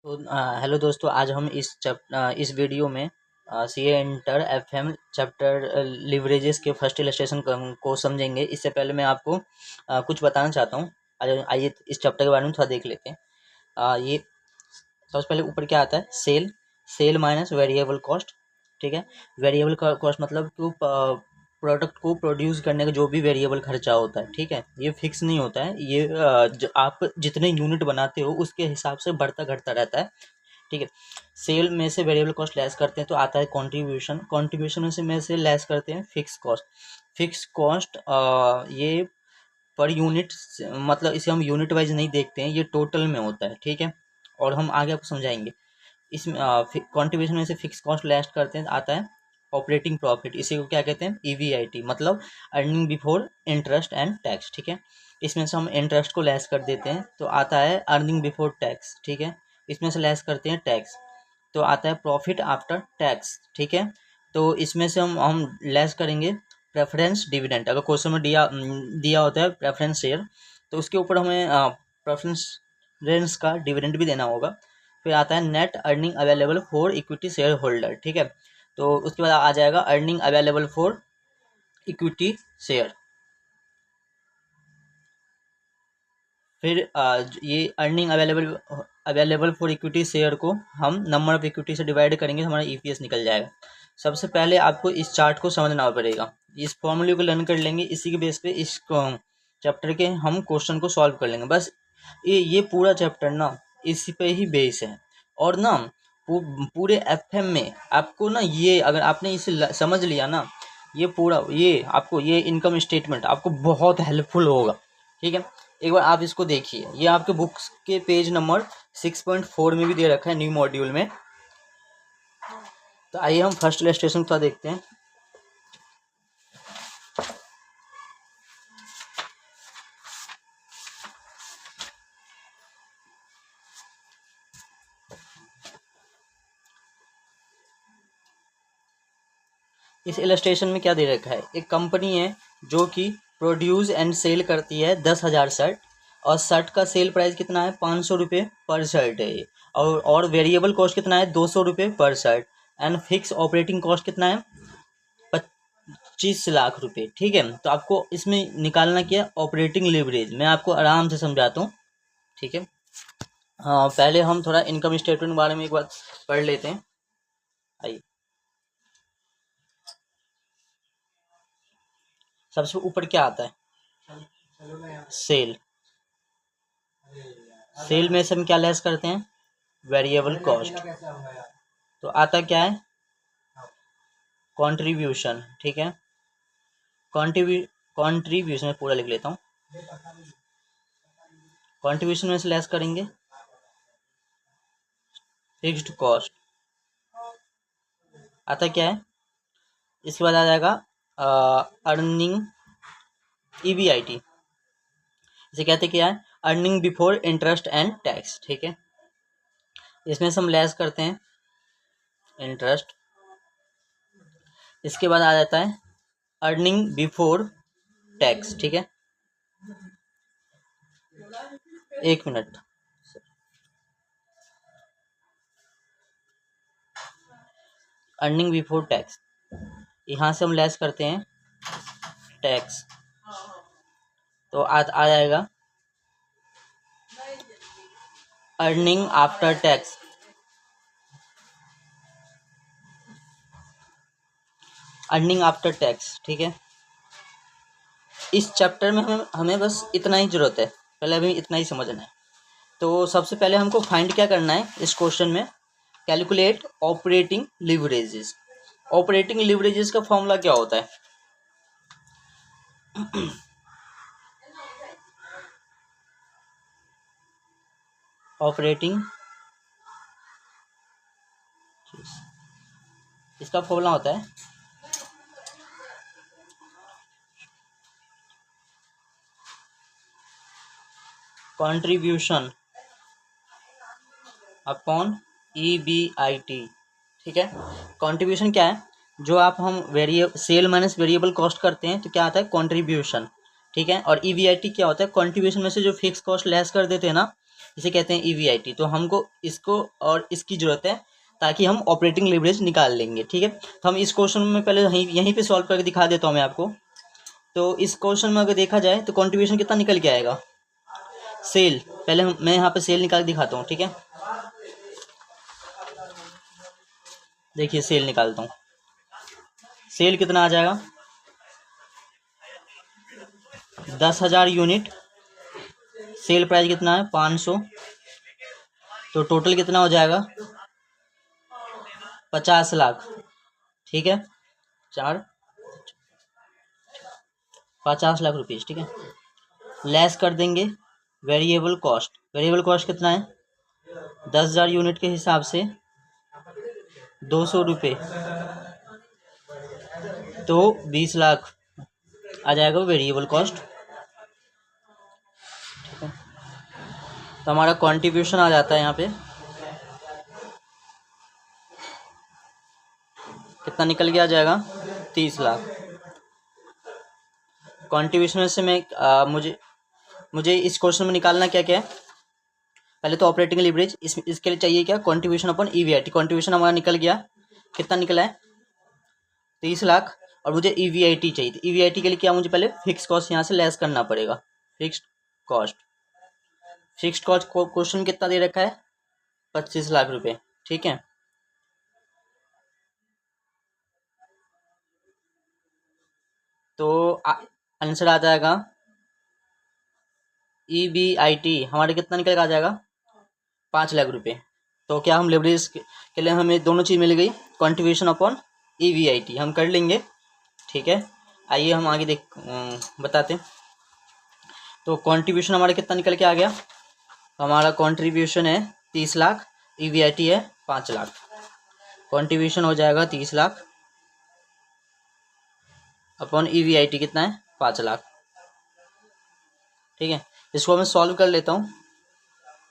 तो हेलो दोस्तों, आज हम इस वीडियो में C A inter F M chapter leverages के फर्स्ट इलस्ट्रेशन को समझेंगे। इससे पहले मैं आपको कुछ बताना चाहता हूँ। आइए इस चैप्टर के बारे में थोड़ा देख लेते हैं। ये सबसे पहले ऊपर क्या आता है, sale. Sale minus variable cost. ठीक है, वेरिएबल कॉस्ट मतलब कि प्रोडक्ट को प्रोड्यूस करने का जो भी वेरिएबल खर्चा होता है, ठीक है, ये फिक्स नहीं होता है। ये आप जितने यूनिट बनाते हो उसके हिसाब से बढ़ता घटता रहता है। ठीक है, सेल में से वेरिएबल कॉस्ट लेस करते हैं तो आता है कंट्रीब्यूशन। कंट्रीब्यूशन में से लेस करते हैं फिक्स कॉस्ट। फिक्स कॉस्ट ये पर यूनिट, मतलब इसे हम यूनिट वाइज नहीं देखते हैं, ये टोटल में होता है। ठीक है, और हम आगे आपको समझाएंगे। इसमें कंट्रीब्यूशन में से फिक्स कॉस्ट लेस करते हैं, आता है ऑपरेटिंग प्रॉफिट। इसी को क्या कहते हैं, ईवीआईटी, मतलब earning before interest and tax. ठीक है, इसमें से हम इंटरेस्ट को लेस कर देते हैं तो आता है अर्निंग बिफोर टैक्स। ठीक है, इसमें से लेस करते हैं टैक्स तो आता है प्रॉफिट आफ्टर टैक्स। ठीक है, तो इसमें से हम लेस करेंगे प्रेफरेंस डिविडेंड। अगर क्वेश्चन में दिया होता है प्रेफरेंस शेयर, तो उसके ऊपर हमें प्रेफरेंस का डिविडेंड भी देना होगा। फिर आता है net earning available for equity share holder. ठीक है, तो उसके बाद आ जाएगा earning available for equity share. फिर ये earning available for equity share को हम नंबर ऑफ इक्विटी से डिवाइड करेंगे तो हमारा ईपीएस निकल जाएगा। सबसे पहले आपको इस चार्ट को समझना पड़ेगा। इस फॉर्मूले को लर्न कर लेंगे, इसी के बेस पे इस चैप्टर के हम क्वेश्चन को सॉल्व कर लेंगे। बस ये पूरा चैप्टर ना इसी पे ही बेस है। और ना पूरे एफएम में आपको ना, ये अगर आपने इसे समझ लिया ना, ये पूरा ये आपको ये इनकम स्टेटमेंट आपको बहुत हेल्पफुल होगा। ठीक है, एक बार आप इसको देखिए, ये आपके बुक्स के पेज नंबर 6.4 में भी दे रखा है, न्यू मॉड्यूल में। तो आइए हम फर्स्ट इलस्ट्रेशन का देखते हैं। इस इलस्ट्रेशन में क्या दे रखा है, एक कंपनी है जो कि प्रोड्यूस एंड सेल करती है 10,000 शर्ट, और शर्ट का सेल प्राइस कितना है, 500 रुपये पर शर्ट है ये। और वेरिएबल कॉस्ट कितना है, 200 रुपये पर shirt. And fix operating cost कितना है, 25 लाख रुपए। ठीक है, तो आपको इसमें निकालना क्या है, ऑपरेटिंग लिवरेज। मैं आपको आराम से समझाता हूँ। ठीक है, हाँ, पहले हम थोड़ा इनकम स्टेटमेंट के बारे में एक बार पढ़ लेते हैं। आइए, सबसे ऊपर क्या आता है, सेल। सेल में से हम क्या लेस करते हैं, वेरिएबल कॉस्ट। तो आता क्या है, कंट्रीब्यूशन। ठीक है, कंट्रीब्यूशन में पूरा लिख लेता हूँ। कंट्रीब्यूशन में से लेस करेंगे फिक्स्ड कॉस्ट। आता क्या है, इसके बाद आ जाएगा अर्निंग ईबीआईटी। इसे कहते क्या है, earning before interest and tax. ठीक है, इसमें से हम लेस करते हैं इंटरेस्ट। इसके बाद आ जाता है अर्निंग बिफोर टैक्स। ठीक है, एक मिनट। अर्निंग बिफोर टैक्स, यहाँ से हम लेस करते हैं टैक्स, तो आ जाएगा earning after tax. Earning after tax. ठीक है, इस चैप्टर में हमें बस इतना ही जरूरत है, पहले अभी इतना ही समझना है। तो सबसे पहले हमको फाइंड क्या करना है इस क्वेश्चन में, calculate operating leverages. Operating leverages का फॉर्मूला क्या होता है, ऑपरेटिंग, इसका फॉर्मूला होता है कंट्रीब्यूशन अपॉन ईबीआईटी। ठीक है, कंट्रीब्यूशन क्या है, जो आप हम सेल माइनस वेरिएबल कॉस्ट करते हैं तो क्या आता है, कंट्रीब्यूशन। ठीक है, और ईबीआईटी क्या होता है, कंट्रीब्यूशन में से जो फिक्स कॉस्ट लेस कर देते हैं ना, इसे कहते हैं EBIT। तो हमको इसको और इसकी ज़रूरत है ताकि हम ऑपरेटिंग लीवरेज निकाल लेंगे। ठीक है, तो हम इस क्वेश्चन में पहले यहीं पे सॉल्व करके दिखा देता हूँ मैं आपको। तो इस क्वेश्चन में अगर देखा जाए तो कॉन्ट्रीब्यूशन कितना निकल के आएगा, सेल। पहले मैं यहाँ पे सेल निकाल के दिखाता हूँ। ठीक है, देखिए सेल निकालता हूँ। सेल कितना आ जाएगा, 10,000 यूनिट। सेल प्राइस कितना है, 500। तो टोटल कितना हो जाएगा, 50 लाख। ठीक है, 50 लाख रुपीज़। ठीक है, लेस कर देंगे वेरिएबल कॉस्ट। वेरिएबल कॉस्ट कितना है, 10,000 यूनिट के हिसाब से 200 रुपये, तो 20 लाख आ जाएगा वेरिएबल कॉस्ट। ठीक है, तो हमारा कंट्रीब्यूशन आ जाता है यहाँ पे कितना निकल के आ जाएगा, 30 लाख। कंट्रीब्यूशन से मैं मुझे इस क्वेश्चन में निकालना क्या क्या है, पहले तो ऑपरेटिंग लीवरेज। इसके लिए चाहिए क्या, कंट्रीब्यूशन अपन EBIT। कंट्रीब्यूशन हमारा निकल गया, कितना निकला है, 30 लाख। और मुझे EBIT चाहिए। तो EBIT के लिए क्या, मुझे पहले फिक्स कॉस्ट यहाँ से लेस करना पड़ेगा। फिक्स्ड कॉस्ट क्वेश्चन कितना दे रखा है, 25 लाख रुपए। ठीक है, तो आंसर आ जाएगा EBIT हमारे कितना निकल आ जाएगा, 5 लाख रुपए। तो क्या हम लेवरेज के लिए हमें दोनों चीज़ मिल गई, कंट्रीब्यूशन अपॉन EBIT हम कर लेंगे। ठीक है, आइए हम आगे बताते हैं। तो कंट्रीब्यूशन हमारा कितना निकल के आ गया, हमारा कंट्रीब्यूशन है 30 लाख, EBIT है 5 लाख। कंट्रीब्यूशन हो जाएगा 30 लाख अपॉन EBIT कितना है, 5 लाख। ठीक है, इसको मैं सॉल्व कर लेता हूँ।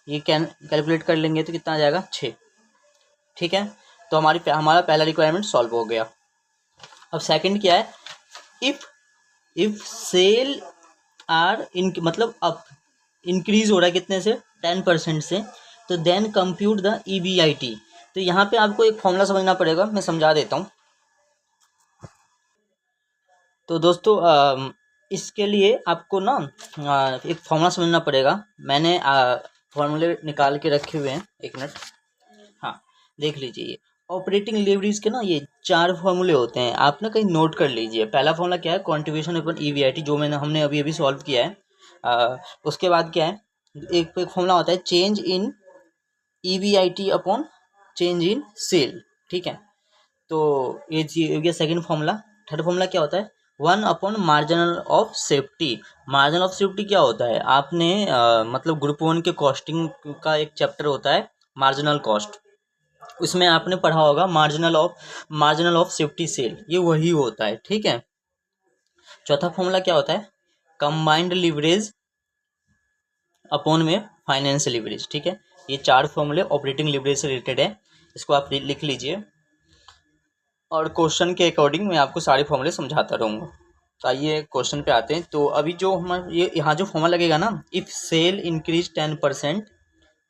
ये कैलकुलेट कर लेंगे तो कितना आ जाएगा, 6। ठीक है, तो हमारा पहला रिक्वायरमेंट सॉल्व हो गया। अब सेकंड क्या है, इफ सेल आर मतलब अप इंक्रीज हो रहा है कितने से, 10% से, तो देन कंप्यूट द EBIT। तो यहाँ पे आपको एक फॉर्मूला समझना पड़ेगा, मैं समझा देता हूँ। तो दोस्तों इसके लिए आपको ना एक फॉर्मूला समझना पड़ेगा। मैंने फॉर्मूले निकाल के रखे हुए हैं, एक मिनट। हाँ, देख लीजिए, ये ऑपरेटिंग लीवरेज के ना ये 4 फॉर्मूले होते हैं, आप ना कहीं नोट कर लीजिए। पहला फॉर्मूला क्या है, कंट्रीब्यूशन अपन EBIT, जो हमने अभी अभी सॉल्व किया है। उसके बाद क्या है, एक फॉर्मूला होता है change in EBIT upon change in sale. ठीक है, तो ये चीज सेकेंड फॉर्मूला। थर्ड फॉर्मूला क्या होता है, 1 upon marginal of safety. Marginal of safety क्या होता है, आपने मतलब ग्रुप 1 के कॉस्टिंग का एक चैप्टर होता है मार्जिनल कॉस्ट, उसमें आपने पढ़ा होगा मार्जिनल ऑफ सेफ्टी सेल, ये वही होता है। ठीक है, चौथा फॉर्मूला क्या होता है, कंबाइंड लीवरेज अपॉन में फाइनेंशियल लीवरेज। ठीक है, ये 4 फॉर्मूले ऑपरेटिंग लीवरेज से रिलेटेड है, इसको आप लिख लीजिए और क्वेश्चन के अकॉर्डिंग मैं आपको सारे फॉर्मूले समझाता रहूँगा। तो आइए क्वेश्चन पे आते हैं। तो अभी जो हमारा ये यहाँ जो फॉर्मूला लगेगा ना, इफ़ सेल इंक्रीज 10%,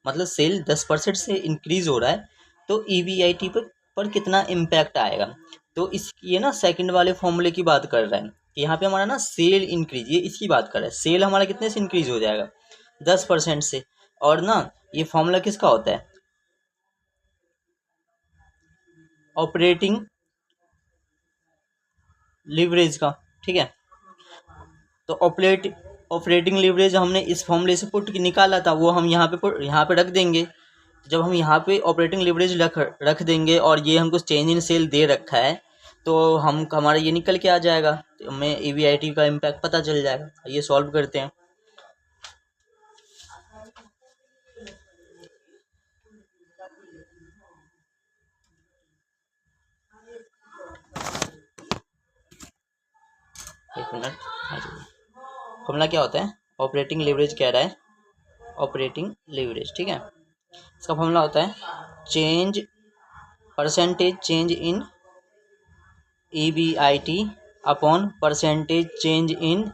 मतलब सेल 10% से इंक्रीज हो रहा है, तो EBIT पर कितना इम्पैक्ट आएगा। तो ये ना सेकंड वाले फॉर्मूले की बात कर रहा है, यहाँ पे हमारा ना सेल इंक्रीज, ये इसकी बात कर रहा है। सेल हमारा कितने से इंक्रीज हो जाएगा, 10% से। और ना ये फॉर्मूला किसका होता है, ऑपरेटिंग लीवरेज का। ठीक है, तो ऑपरेटिंग लीवरेज हमने इस फॉर्मूले से पुट निकाला था, वो हम यहाँ पे रख देंगे। जब हम यहाँ पे ऑपरेटिंग लीवरेज रख देंगे और ये हमको चेंज इन सेल दे रखा है, तो हमारा ये निकल के आ जाएगा, तो हमें EBIT का इम्पैक्ट पता चल जाएगा। ये सॉल्व करते हैं। एक मिनट, फॉर्मूला क्या होता है, ऑपरेटिंग लीवरेज कह रहा है, ऑपरेटिंग लीवरेज। ठीक है, इसका फॉर्मूला होता है percentage change in EBIT upon percentage change in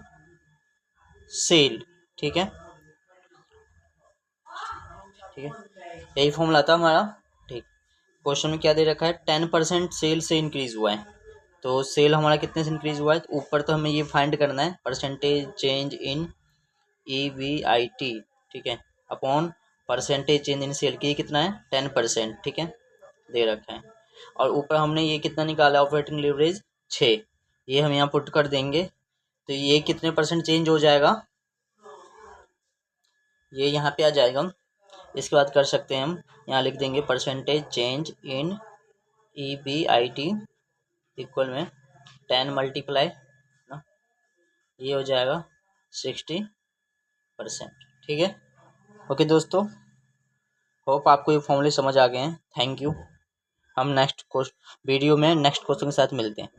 sale. ठीक है, यही फॉर्मूला था हमारा। ठीक, क्वेश्चन में क्या दे रखा है, 10% सेल से इंक्रीज हुआ है, तो सेल हमारा कितने से इंक्रीज हुआ है, तो ऊपर तो हमें ये फाइंड करना है परसेंटेज चेंज इन EBIT, ठीक है, upon percentage change in sale की कितना है 10%, ठीक है, दे रखा है। और ऊपर हमने ये कितना निकाला ऑपरेटिंग लीवरेज 6, ये हम यहाँ पुट कर देंगे, तो ये कितने परसेंट चेंज हो जाएगा, ये यहाँ पे आ जाएगा। इसके बाद कर सकते हैं हम, यहाँ लिख देंगे percentage change in EBIT equal में 10 मल्टीप्लाई ना, ये हो जाएगा 60%, ठीक है। ओके दोस्तों, होप आपको ये फॉर्मूले समझ आ गए हैं। Thank you. हम नेक्स्ट वीडियो में नेक्स्ट क्वेश्चन के साथ मिलते हैं।